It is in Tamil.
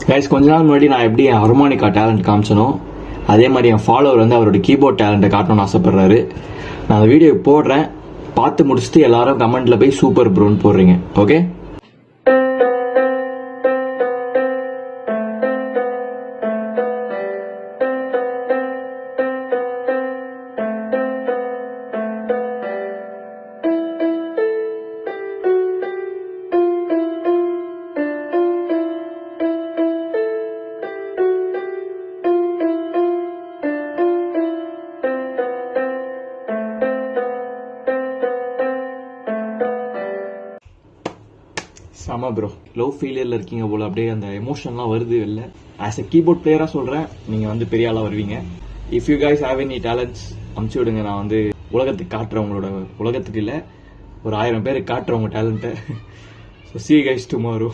கைஸ், கொஞ்ச நாள் முன்னாடி நான் எப்படி என் ஹார்மோனிகா டேலண்ட் காமிச்சனோ அதே மாதிரி என் ஃபாலோவர் வந்து அவரோட கீபோர்ட் டேலண்ட்டை காட்டணும்னு ஆசைப்படுறாரு. நான் அந்த வீடியோ போடுறேன், பார்த்து முடிச்சுட்டு எல்லாரும் கமெண்ட்ல போய் சூப்பர் ப்ரோன்னு போடுறீங்க. ஓகே, ஆமா ப்ரோ, லவ் ஃபெயிலியர்ல இருக்கீங்க போல, அப்படியே அந்த எமோஷன்லாம் வருது இல்லை. ஆஸ் எ கீபோர்ட் பிளேயரா சொல்றேன், நீங்க வந்து பெரிய ஆளா வருவீங்க. If you guys have any talents அமுச்சு விடுங்க. நான் வந்து உலகத்துக்கு காட்டுறேன், உங்களோட உலகத்துக்கு இல்லை, ஒரு 1000 பேருக்கு காட்டுறேன் உங்க டேலண்ட்டை. So see you guys tomorrow.